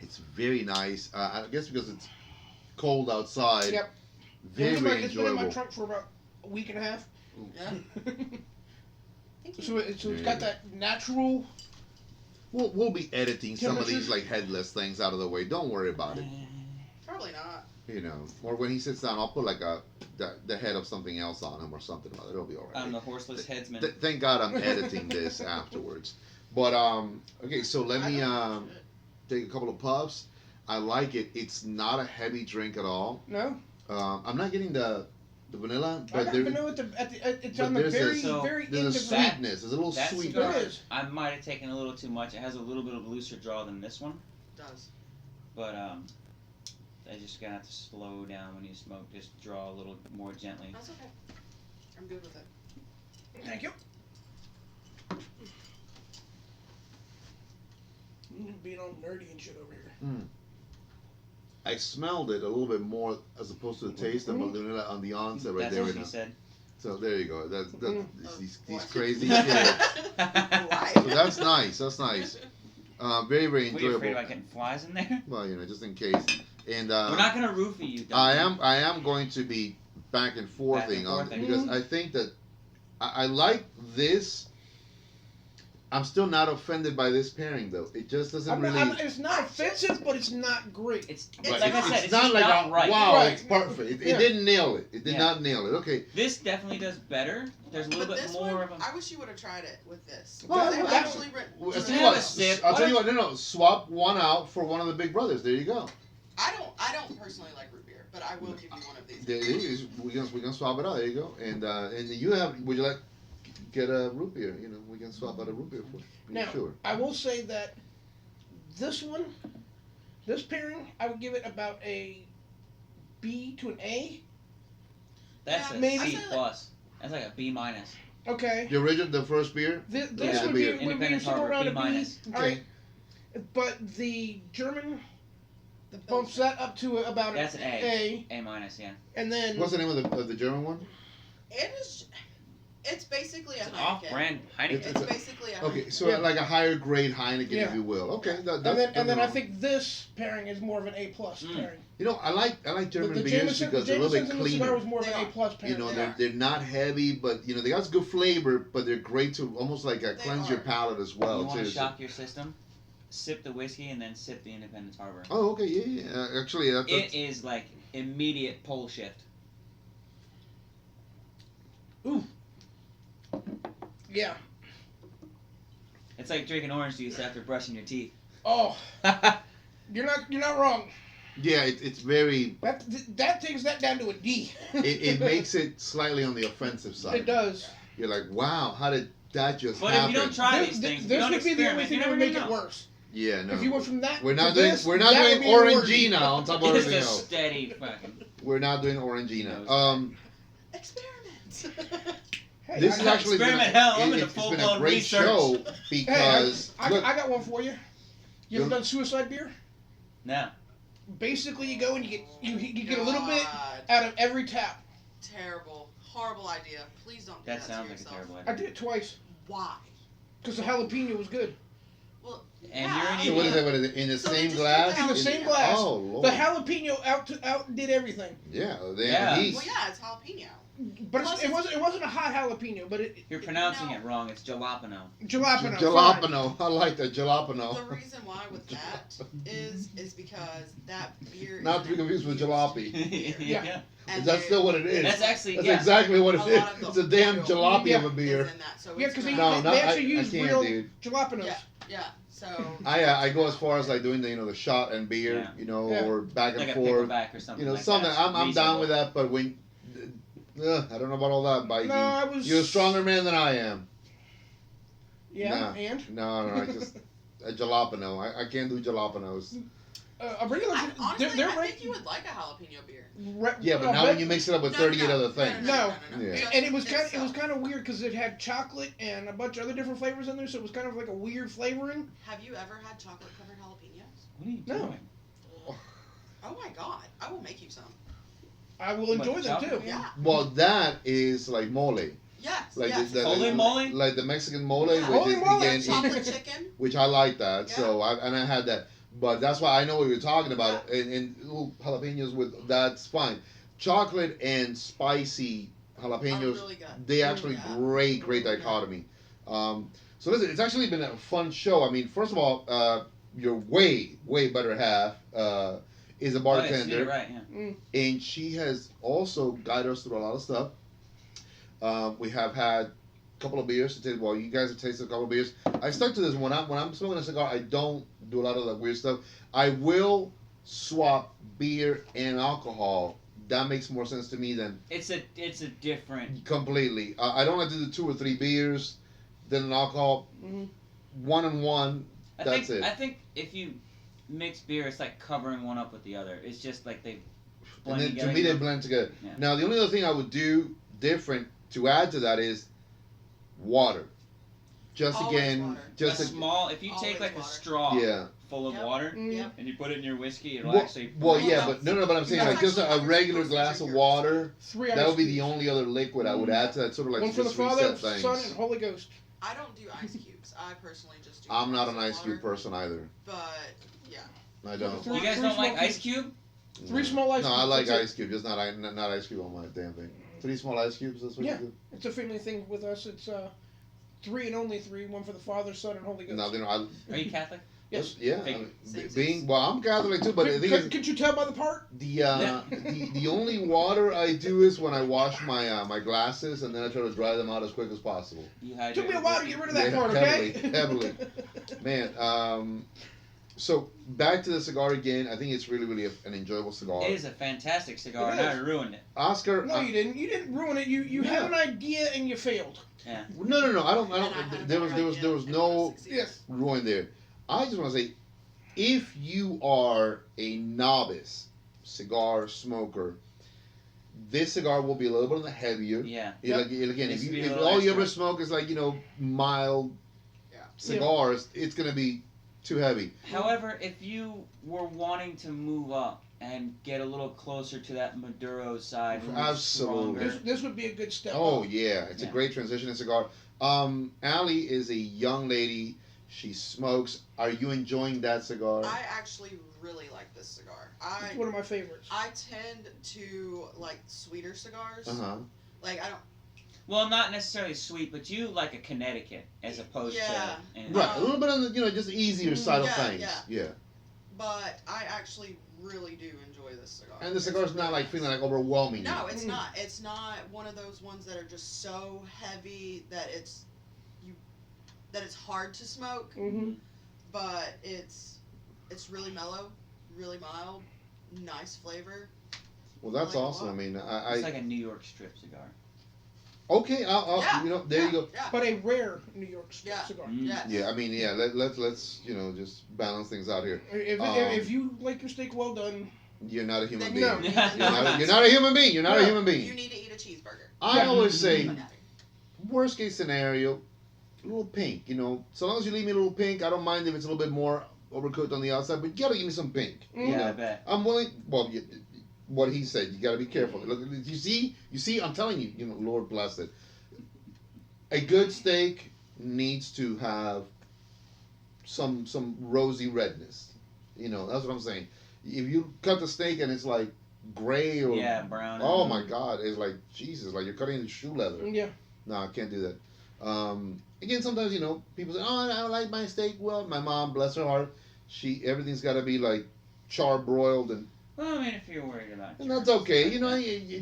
It's very nice. I guess because it's cold outside. Yep. Very, It's very been in my enjoyable. trunk for about a week and a half. Yeah. Thank you. So it's Yeah. got that natural. We'll be editing some of these Temperature? like headless things out of the way. Don't worry about it. Probably not. Or when he sits down, I'll put like the head of something else on him or something. It'll be alright. I'm the horseless headsman. Thank God I'm editing this afterwards. But okay, so let me take a couple of puffs. I like it. It's not a heavy drink at all. No, I'm not getting the vanilla, I but got vanilla it's but on the there's a- very, So, very there's a end of sweetness. There's a little That sweetness. cigar, There is. I might have taken a little too much. It has a little bit of looser draw than this one, Does. but I just gotta have to slow down when you smoke. Just draw a little more gently. That's okay. I'm good with it. Thank you. Being all nerdy and shit over here. I smelled it a little bit more as opposed to the taste of vanilla on the onset right That's there what right she now. said. So there you go. That's these What? crazy kids. Why? So that's nice. That's nice. Very, very Were you afraid enjoyable. about getting flies in there? Well, just in case. And We're not gonna roofie you. I Duncan. am going to be back and forthing on forthing. because I think that I like this. I'm still not offended by this pairing though. It just doesn't really. It's not offensive, but it's not great. It's Right, like I said. It's not just like not right. wow, Right. it's perfect. It Yeah. didn't nail it. It did Yeah. not nail it. Okay. This definitely does better. There's a little But bit this more one, of a. I wish you would have tried it with this. Well, They've that- actually Well, Just I'll tell you have what. a sip. I'll tell you what. No. Swap one out for one of the big brothers. There you go. I don't personally like root beer, but I will give you one of these. There it is. We're gonna swap it out. There you go. And you have. Would you like get a root beer? We can swap out a root beer for you. Now, Sure. I will say that this pairing, I would give it about a B to an A. That's Yeah, a maybe- C plus. That's like a B minus. Okay. The first beer. This Yeah, would beer. be Independent somewhere Harbor, around B a B. minus. All right. But the German The bumps that up to about That's an an A. A minus, yeah. And then What's the name of the German one? It is. It's basically a It's an Heineken. off-brand Heineken. It's basically a Okay, Heineken. so Yeah. like a higher grade Heineken, Yeah. if you will. Okay, and then I think this pairing is more of an A plus pairing. I like German the beers Jameson, because they're a little bit Jameson's and the cigar cleaner. was more of an They A plus pairing. are. They're not heavy, but they got good flavor, but they're great to almost like They cleanse your are. palate as well You want too. to so- shock your system? Sip the whiskey and then sip the Independence Harbor. Oh, okay, yeah. Actually, that's It is like immediate pole shift. Yeah. It's like drinking orange juice after brushing your teeth. Oh, you're not wrong. yeah. It's very. That takes that down to a D. It makes it slightly on the offensive side. It does. You're like, wow, how did that just But happen? if you don't try This, these things, if you this don't would be the only experiment, thing you that would never make it know. worse. Yeah, no. If you went from that, We're not to doing this, we're not that doing would be the worst. Orangina on top of Just everything a else. steady fucking. We're not doing Orangina. Experiment. Hey, This I is got- actually been Experiment hell, I'm into it's been a full-blown great research. show Hey, because I look, got one for you. You ever done suicide beer? No. Basically, you go and you get a little bit God. out of every tap. Terrible. Horrible idea. Please don't do That that sounds to like a yourself. terrible I idea. did it twice Why? because the jalapeno was good. Well, And yeah, you're an so what is idiot. that? What is it? In the So they same just glass? put In the same glass. Oh Lord. The jalapeno outdid everything. Yeah, they Yeah. have yeast. Well, yeah, it's jalapeno. But Plus it wasn't a hot jalapeno, but You're pronouncing no. it wrong. It's jalapeno. jalapeno. Jalapeno. I like that jalapeno. The reason why with that is because that beer Not is to be confused with jalopy. beer. Yeah. And That's still what it is. That's actually That's yeah. exactly what it A is. lot of It's the a damn oil jalopy Yeah. of a is beer. in that, so Yeah, it's because gonna- they actually I use can't, real dude. jalapenos. Yeah, so I go as far as like doing the shot and beer, Yeah. Yeah. or back and Like a forth. pickleback or something. Like Something. that. I'm down with that, but when I don't know about all that, Mikey. No, I was. You're a stronger man than I am. Yeah, Nah. and No, I just a jalapeno. I can't do jalapenos. a regular. honestly, they're I right. think you would like a jalapeno beer. Yeah, but now when you mix it up with 38 other things. No. Yeah. Just And it was itself. kind of weird because it had chocolate and a bunch of other different flavors in there, so it was kind of like a weird flavoring. Have you ever had chocolate covered jalapenos? What are you No. doing? Oh my god, I will make you some. I will enjoy them chocolate? too. Yeah. Well, that is like mole. Yes. Like yes. the Holy mole? like the Mexican mole, Yeah. which Holy is mole, again, chocolate chicken. which I like that. Yeah. So I had that, but that's why I know what you're talking about. And little jalapenos with that's fine. Chocolate and spicy jalapenos, Are really good. they actually Yeah. great Yeah. dichotomy. So listen, it's actually been a fun show. I mean, first of all, your way better half is a Oh, bartender, you're right. Yeah. and she has also guided us through a lot of stuff. We have had a couple of beers to taste. Well, you guys have tasted a couple of beers. I stuck to this when I'm smoking a cigar. I don't do a lot of that weird stuff. I will swap beer and alcohol. That makes more sense to me than It's a different. completely. I don't like to do 2 or 3 beers, then an alcohol. Mhm. One and one. That's it. I think if you mix beer, it's like covering one up with the other. It's just like they And blend then to together. me, they blend together. Yeah. Now, the only other thing I would do different to add to that is water. Just Always again, water. just a a, small. If you take Always like a water. straw yeah. full of Yep. water Mhm. Yep. and you put it in your whiskey, it'll Well, actually. well, Well, yeah, that's- but no, but I'm saying that's like just actually a how you're regular supposed to glass drink of your water. 3 That ice would be the cubes. only other liquid I would add to that. Sort of like One for the just Father, reset things. Son, and Holy Ghost. I don't do ice cubes. I personally just do. I'm not an glass of ice cube water, person either. But yeah, I don't. Three- You guys three don't like small ice cube? 3 small ice No, cubes. I like that's it. ice cube. Just not ice cube on my damn thing. 3 small ice cubes. That's what Yeah. you do. It's a family thing with us. It's 3 and only 3. One for the Father, Son, and Holy Ghost. No, they don't. Are you Catholic? Yes. Yeah. Fake. I mean, Same, being well, I'm Catholic too, but the thing is, Could you tell by the part? the only water I do is when I wash my my glasses, and then I try to dry them out as quick as possible. You hydrate Took me a with while to whiskey? get rid of that Yeah, part, okay? heavily. Man, so back to the cigar again. I think it's really an enjoyable cigar. It is a fantastic cigar, It and I is. ruined it. Oscar, No, you didn't. You didn't ruin it. You had Yeah. an idea and you failed. no. I don't. And I had a There was better there was idea no and succeeded. Yes. ruin there. I just want to say, if you are a novice cigar smoker, this cigar will be a little bit on the heavier. Yeah. Like, again, Needs to be a if little all you extra. ever smoke is like mild Yeah. cigars, it's gonna be too heavy. However, if you were wanting to move up and get a little closer to that Maduro side, a little Absolutely. stronger, This would be a good step. Oh up. yeah, it's a Yeah. great transitioning cigar. Allie is a young lady. She smokes. Are you enjoying that cigar? I actually really like this cigar. It's one of my favorites. I tend to like sweeter cigars. Uh-huh. Like I don't. Well, not necessarily sweet, but you like a Connecticut as opposed Yeah. to. And Right, a little bit on the just easier side of Yeah, things. yeah. But I actually really do enjoy this cigar. And the It's cigar's not really like nice. feeling like overwhelming. No, you. it's not. It's not one of those ones that are just so heavy that it's hard to smoke. Mm-hmm. But it's really mellow, really mild, nice flavor. Well, that's like a awesome. lot. I mean, it's like a New York strip cigar. okay. I'll Yeah, there yeah, you go. Yeah. But a rare New York Yeah. cigar. Mm. Yes. Yeah, I mean, yeah. Let's just balance things out here. If you like your steak well done, You're not a human Then being. No. you need You're to You're not a human being. You're not a No. human You being. need to eat a cheeseburger. I Yeah. always say, But worst case scenario, a little pink. So long as you leave me a little pink, I don't mind if it's a little bit more overcooked on the outside, but you gotta give me some pink. Yeah, I bet. I'm willing. Well, what he said, you gotta be careful. Look, you see. I'm telling you, Lord bless it. A good steak needs to have some rosy redness. That's what I'm saying. If you cut the steak and it's like gray or brown. oh my God, it's like Jesus, like you're cutting into shoe leather. Yeah. No, I can't do that. Again, sometimes people say, "Oh, I like my steak well." My mom, bless her heart, everything's got to be like charbroiled Well, I mean, if you're worried about and that's okay.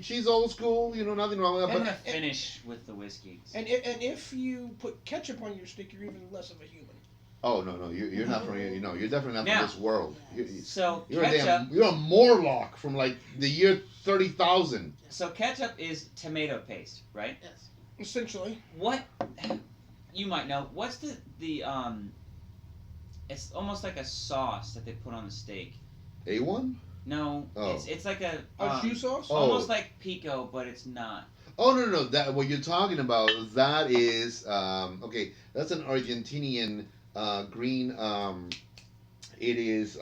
She's old school. Nothing wrong with that. And But the finish with the whiskey. And if you put ketchup on your steak, you're even less of a human. oh no, you're not from here. You're definitely not Now- from this world. So You're a ketchup. you're a Morlock from like the year 30,000. So ketchup is tomato paste, right? Yes. Essentially. What you might know? What's the It's almost like a sauce that they put on the steak. A1? No, Oh. it's like a Jus sauce? Oh. almost like pico, but it's not. Oh no, that what you're talking about, that is okay, that's an Argentinian green it is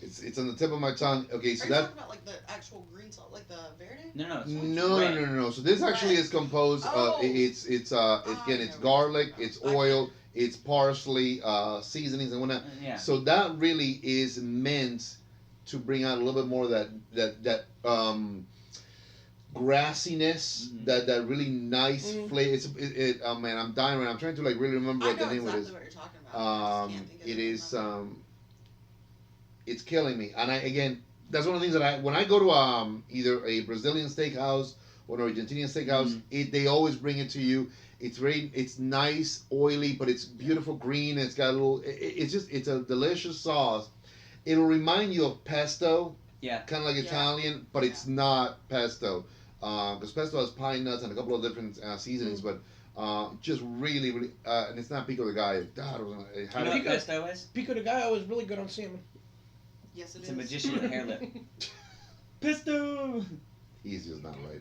it's on the tip of my tongue. Okay, so Are you that talking about like the actual green salt, like the verde? No, it's no. So this actually is composed Oh. it's again it's garlic, it's oil, it's parsley, seasonings and whatnot. Yeah. So that really is meant to bring out a little bit more of that grassiness, Mhm. that really nice flavor. Oh man, I'm dying right now. I'm trying to like really remember I what know the name exactly of it is. what you're talking about. I just can't think of It the name is of it. it's killing me. And that's one of the things that when I go to either a Brazilian steakhouse or an Argentinian steakhouse, they always bring it to you. It's nice, oily, but it's beautiful green. It's got a little. It's a delicious sauce. It'll remind you of pesto. Yeah. Kind of like Yeah. Italian, but it's not pesto. Because pesto has pine nuts and a couple of different seasonings, but just really, really, and it's not pico de gallo. God, You know what pesto is? Pico de gallo is really good on salmon. Yes, It's a magician with a hair lip. Pesto. He's just not right.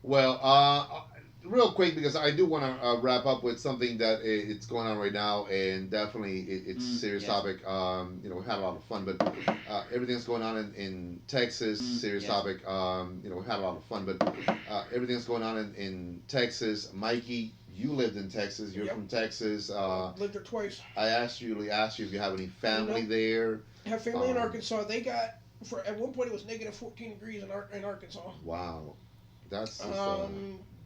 Well, real quick, because I do want to wrap up with something that it's going on right now, and definitely it's a serious yes. topic. We had a lot of fun, but everything's going on in Texas. Serious yes. topic. We had a lot of fun, but everything's going on in Texas. Mikey, you lived in Texas. You're Yep. from Texas. Lived there twice. I asked you if you have any family there. I have family in Arkansas. They got at one point it was negative 14 degrees in Arkansas. Wow, that's just,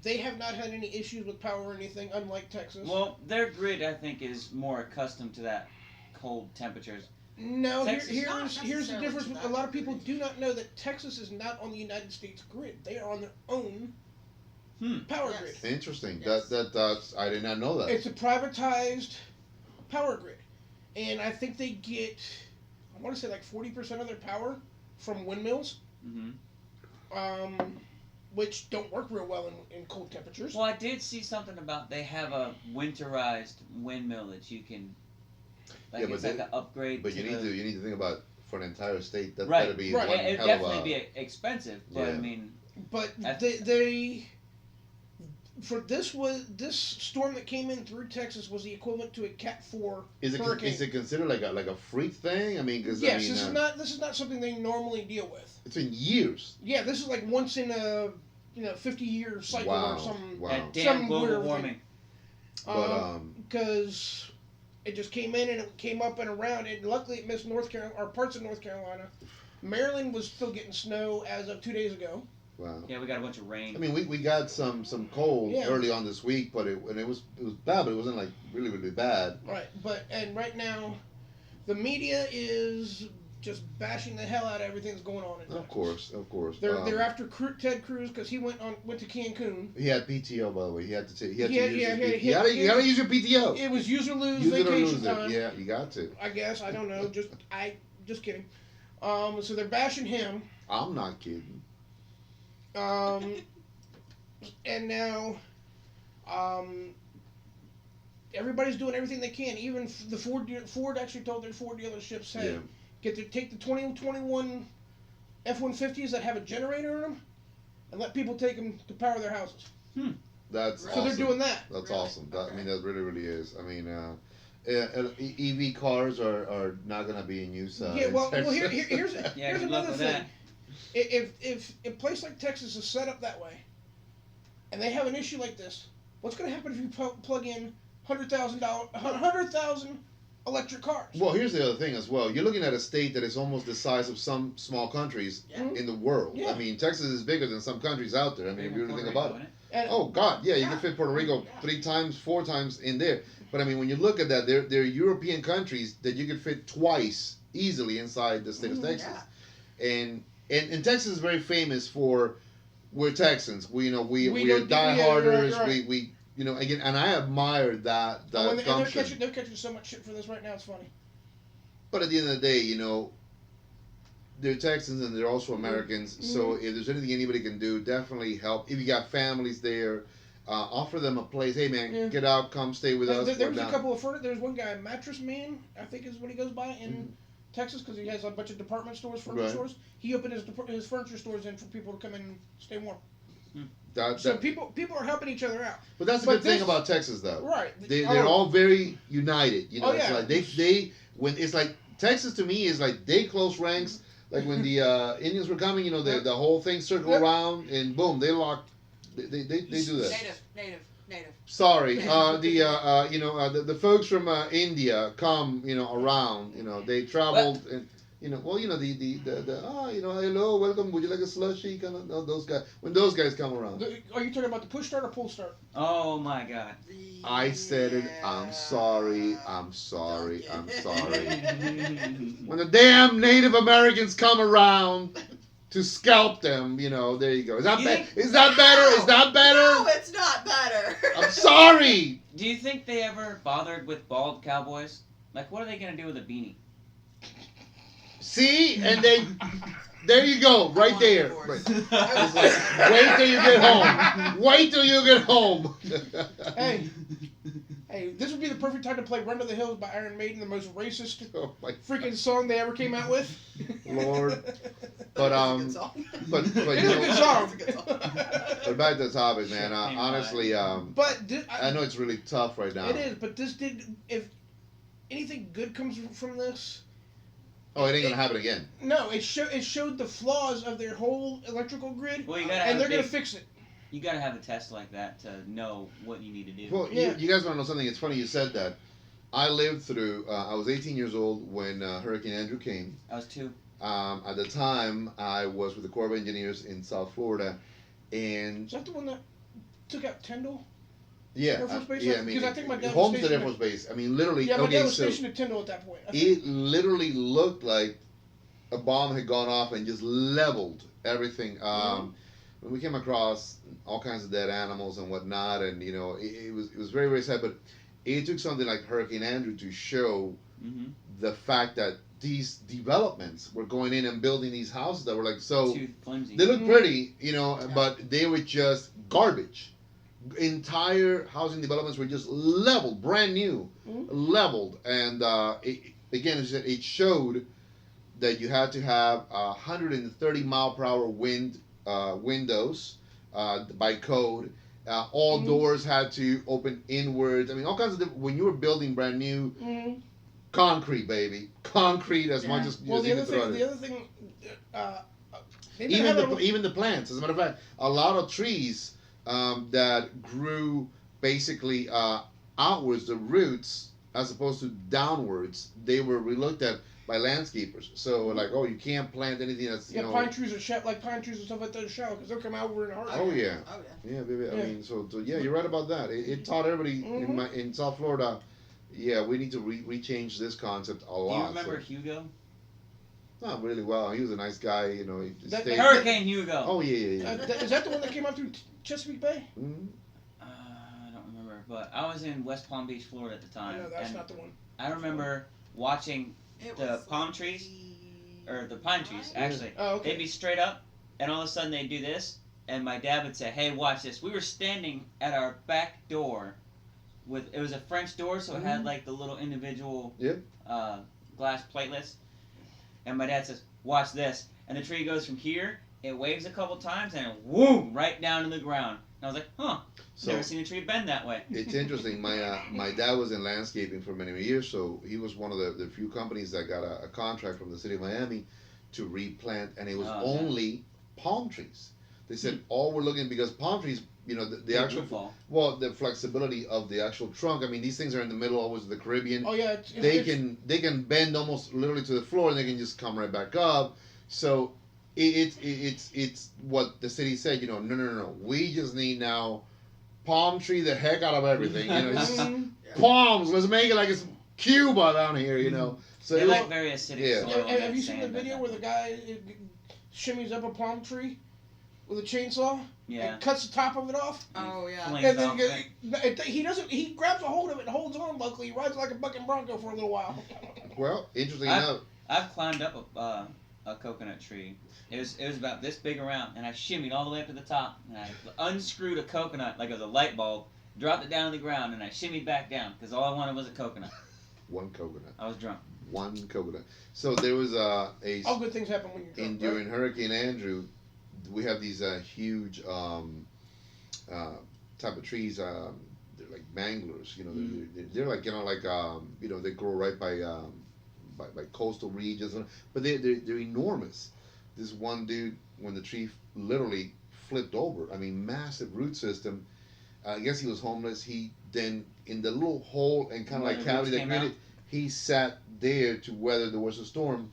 They have not had any issues with power or anything, unlike Texas. Well, their grid, I think, is more accustomed to that cold temperatures. No, Texas- here's Not the necessarily difference. to A that lot of degree. people do not know that Texas is not on the United States grid. They are on their own power Yes. grid. interesting. Yes. That's I did not know that. It's a privatized power grid, and I think they get, I want to say like 40% of their power from windmills, Mm-hmm. which don't work real well in cold temperatures. Well, I did see something about they have a winterized windmill that you can, like Yeah, but it's like an upgrade. But you need to think about for an entire state. That Right. gotta be Right. one It'd hell definitely of a. be expensive, but I Yeah. mean, But I- they for this storm that came in through Texas was the equivalent to a Cat 4 hurricane. Is it considered like a freak thing? I mean, because Yes, this is not something they normally deal with. It's been years. Yeah, this is like once in a 50-year cycle Wow. or something. Wow. that damn Some global weird warming. But because it just came in and it came up and around, and luckily it missed North Carolina or parts of North Carolina. Maryland was still getting snow as of 2 days ago. wow. Yeah, we got a bunch of rain. I mean, we got some cold Yeah. early on this week, but it was bad, but it wasn't like really really bad. Right, and right now, the media is just bashing the hell out of everything that's going on in Of Texas. course. They're after Ted Cruz because he went to Cancun. He had PTO, by the way. He had to take. He had Yeah, to use yeah, his yeah, P- you gotta yeah. use your PTO. It was use or lose Use it or vacation lose time. it. Yeah, you got to. I guess I don't know. Just kidding. So they're bashing him. I'm not kidding. And now, everybody's doing everything they can. Even the Ford actually told their Ford dealerships, hey, take the 2021 F-150s that have a generator in them, and let people take them to power their houses. That's So awesome. they're doing that. That's Really? awesome. I Okay. mean, that really, really is. I mean, EV cars are not going to be in use. Yeah, in well, Texas. here's Yeah, good luck another with thing. that. If a place like Texas is set up that way, and they have an issue like this, what's going to happen if you plug in $100,000 electric cars. Well, here's the other thing as well. You're looking at a state that is almost the size of some small countries in the world. Yeah. I mean, Texas is bigger than some countries out there. I mean, if you really think about it. And Oh God, yeah, you can fit Puerto Rico 3 times, 4 times in there. But I mean, when you look at that, they're European countries that you could fit twice easily inside the state of Texas. And Texas is very famous for we're Texans. We are dieharders. Right. We again, and I admire that and gumption. they're catching so much shit for this right now. It's funny. But at the end of the day, they're Texans and they're also Americans. Mm-hmm. So if there's anything anybody can do, definitely help. If you got families there, offer them a place. Hey man, get out, come stay with us. There was a couple of there's one guy, Mattress Man, I think is what he goes by in Texas, because he has a bunch of department stores, furniture stores. He opened his furniture stores in for people to come in and stay warm. So people are helping each other out. But that's the good thing about Texas, though. Right. They're all very united. Oh, It's yeah. like they when it's like Texas to me is like they close ranks. Like when the Indians were coming, the whole thing circle around and boom, they lock. They do that. Native. Sorry, the folks from India come, around. They traveled and. Hello, welcome. Would you like a slushy? Kind of those guys. When those guys come around. Are you talking about the push start or pull start? Oh my God. I said it. I'm sorry. I'm sorry. When the damn Native Americans come around to scalp them, there you go. Is that better? Is that better? Is that better? No, it's not better. I'm sorry. Do you think they ever bothered with bald cowboys? Like, what are they gonna do with a beanie? See, and there you go, right there. Right. I Wait till you get home. Wait till you get home. Hey, this would be the perfect time to play "Run to the Hills" by Iron Maiden, the most racist freaking song they ever came out with. Lord, but it's a good song. But back to the topic, man. Honestly, but I know it's really tough right now. It is, but this did. If anything good comes from this. Oh, it ain't gonna happen again. No, it showed the flaws of their whole electrical grid, well, and they're gonna fix it. You gotta have a test like that to know what you need to do. Well, you guys want to know something? It's funny you said that. I lived through. I was 18 years old when Hurricane Andrew came. I was 2. At the time, I was with the Corps of Engineers in South Florida, and is that the one that took out Tyndall? Yeah, Air Force Base? I mean, because I think my dad was Homestead stationed Air Force Base. I mean, literally. Yeah, my dad was so stationed at Tyndall at that point. It literally looked like a bomb had gone off and just leveled everything. When we came across all kinds of dead animals and whatnot, and it was very, very sad. But it took something like Hurricane Andrew to show the fact that these developments were going in and building these houses that were like so. Too flimsy. They looked pretty, but they were just garbage. Entire housing developments were just leveled, brand new, leveled, and it showed that you had to have 130 mile per hour windows by code. All doors had to open inwards. I mean, all kinds of when you were building brand new concrete, baby, concrete as much as well. you can throw it. The other thing, even the plants. As a matter of fact, a lot of trees that grew basically outwards, the roots, as opposed to downwards, they were looked at by landscapers. So like, oh, you can't plant anything that's pine trees are like pine trees and stuff like that are shallow because they'll come out over in a heartbeat. Oh yeah, baby. I mean, so you're right about that. It taught everybody in South Florida. Yeah, we need to rechange this concept a lot. Do you remember Hugo? Not really well. He was a nice guy, Hurricane Hugo. Oh yeah. Is that the one that came out through Chesapeake Bay? I don't remember, but I was in West Palm Beach, Florida at the time. No, that's not the one. I remember watching the palm trees, or the pine trees, actually. Oh, okay. They'd be straight up, and all of a sudden they'd do this, and my dad would say, "Hey, watch this." We were standing at our back door. It was a French door, so it had like the little individual glass platelets. And my dad says, "Watch this." And the tree goes from here, it waves a couple times, and whoom, right down to the ground. And I was like, huh, never seen a tree bend that way. It's interesting. My dad was in landscaping for many years, so he was one of the few companies that got a contract from the city of Miami to replant, and it was only palm trees. They said all we're looking because palm trees, you know, the actual the flexibility of the actual trunk. I mean, these things are in the middle always of the Caribbean. Oh yeah, they can bend almost literally to the floor, and they can just come right back up. So it's what the city said. You know, no. We just need now palm tree the heck out of everything. You know, just palms. Let's make it like it's Cuba down here. You know. So they like very acidic. Yeah. Have you seen the video where the guy shimmies up a palm tree with a chainsaw? Yeah. And cuts the top of it off. Oh yeah. And then he doesn't. He grabs a hold of it and holds on. Luckily, he rides like a bucking bronco for a little while. Well, interesting enough, I've climbed up a coconut tree. It was about this big around, and I shimmied all the way up to the top, and I unscrewed a coconut like it was a light bulb, dropped it down on the ground, and I shimmied back down because all I wanted was a coconut. One coconut. I was drunk. One coconut. So there was a. All good things happen when you're drunk. During Hurricane Andrew, we have these huge type of trees. They're like manglers. You know, they're like you know, they grow right by coastal regions, but they're enormous. This one dude, when the tree literally flipped over, I mean, massive root system. I guess he was homeless. He then, in the little hole and kind of like cavity that created, he sat there to weather there was a storm.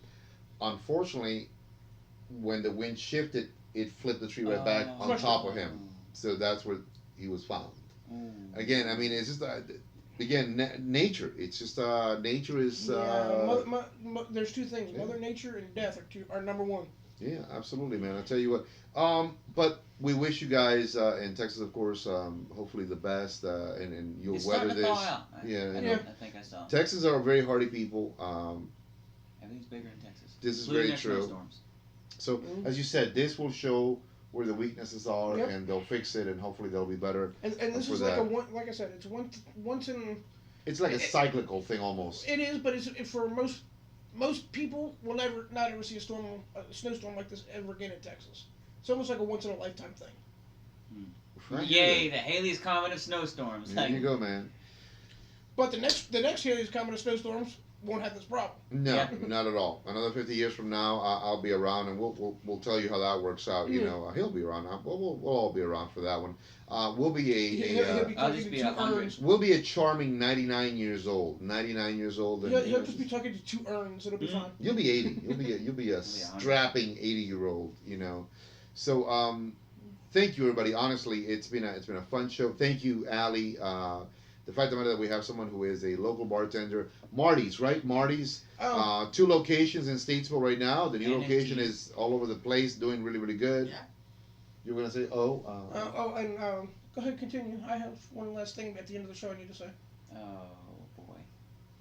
Unfortunately, when the wind shifted, it flipped the tree right back on top of him. So that's where he was found. Again, I mean, it's just nature. It's just nature is. There's two things: Mother Nature and death are number one. Yeah, absolutely, man. I tell you what. But we wish you guys in Texas, of course, hopefully the best, and you'll weather this. I think I saw. Texans are very hardy people. Everything's bigger in Texas. This is very true. So, as you said, this will show where the weaknesses are, and they'll fix it, and hopefully they'll be better. And this is like I said, it's once in. It's like a cyclical thing almost. It is, but it's for most people will not ever see a snowstorm like this ever again in Texas. It's almost like a once in a lifetime thing. Right. Yay, the Haley's Comet of snowstorms. There you go, man. But the next Haley's Comet of snowstorms won't have this problem. No, not at all. Another 50 years from now, I'll be around, and we'll tell you how that works out. You know, he'll be around. We'll all be around for that one. We'll be we'll be a charming 99 years old. 99 years old. And, he'll just be talking to two urns. It'll be fine. You'll be 80. You'll be a strapping 80-year-old. You know. So thank you, everybody. Honestly, it's been a fun show. Thank you, Allie. The fact of the matter that we have someone who is a local bartender, Marty's, right? Marty's, 2 locations in Statesville right now. The new location is all over the place, doing really, really good. Yeah. You were gonna say, go ahead, continue. I have one last thing at the end of the show I need to say. Oh boy.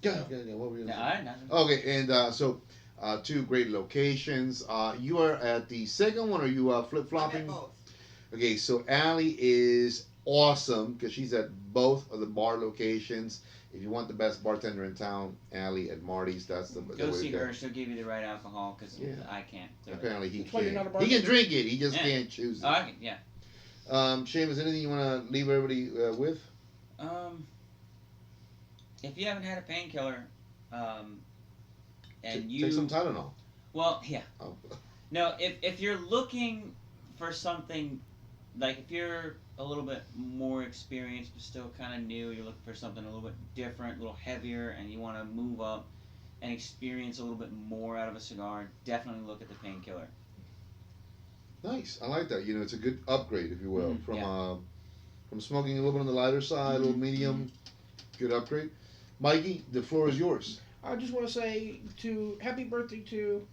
Yeah. What were you gonna say? Okay, and so 2 great locations. You are at the second one, or you flip flopping? I'm at both. Okay, so Allie is awesome because she's at both of the bar locations. If you want the best bartender in town, Allie at Marty's, that's the go see her. She'll give you the right alcohol because I can't. Clearly. Apparently he can. He can drink it. He just can't choose it. I can, yeah. Seamus, anything you want to leave everybody with? If you haven't had a painkiller, and you take some Tylenol. Well, yeah. Oh. No, if you're looking for something, like if you're a little bit more experienced but still kind of new, you're looking for something a little bit different, a little heavier, and you want to move up and experience a little bit more out of a cigar, definitely look at the painkiller. Nice. I like that. You know, it's a good upgrade, if you will, from smoking a little bit on the lighter side, a little medium, good upgrade. Mikey, the floor is yours. I just want to say happy birthday to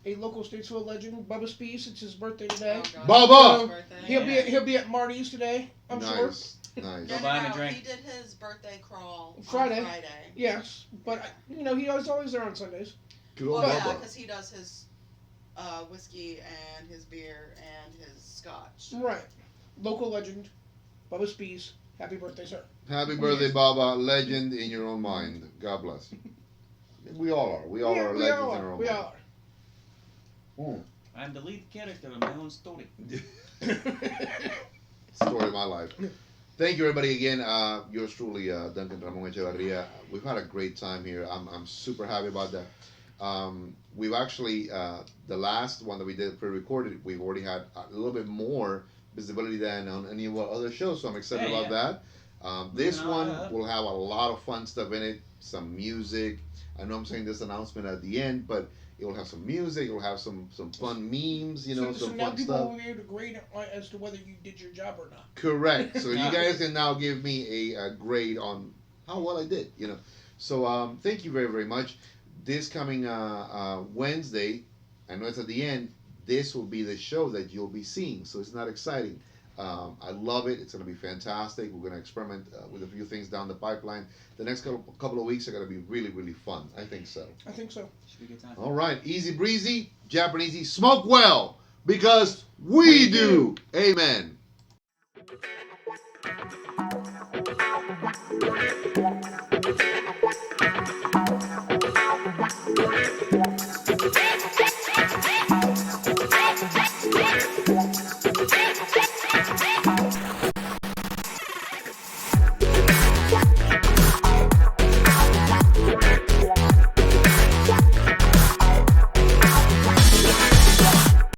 a local Statesville legend, Bubba Spees. It's his birthday today. Bubba! He'll be at Marty's today, I'm sure. Nice. Go buy him a drink. He did his birthday crawl Friday. on Friday. Yes, but he was always there on Sundays. Good old Well, Bubba. yeah, because he does his whiskey and his beer and his scotch. Right. Local legend, Bubba Spees. Happy birthday, sir. Happy birthday, Baba. Legend in your own mind. God bless. We all are. We all are legends in our own mind. We all are. I'm the lead character of my own story. Story of my life. Thank you, everybody, again. Yours truly, Dunkan Echevarria. We've had a great time here. I'm super happy about that. We've actually the last one that we did pre-recorded, we've already had a little bit more visibility than on any of our other shows, so I'm excited about that. This one will have a lot of fun stuff in it, some music. I know I'm saying this announcement at the end, but it will have some music. It will have some fun memes, so some now fun people stuff. will be able to grade as to whether you did your job or not. Correct. So you guys can now give me a grade on how well I did. So thank you very very much. This coming Wednesday, I know it's at the end. This will be the show that you'll be seeing. So it's not exciting. I love it. It's going to be fantastic. We're going to experiment with a few things down the pipeline. The next couple of weeks are going to be really, really fun. I think so. I think so. Should be a good time. All right. Easy breezy, Japanesey. Smoke well because we do. Amen.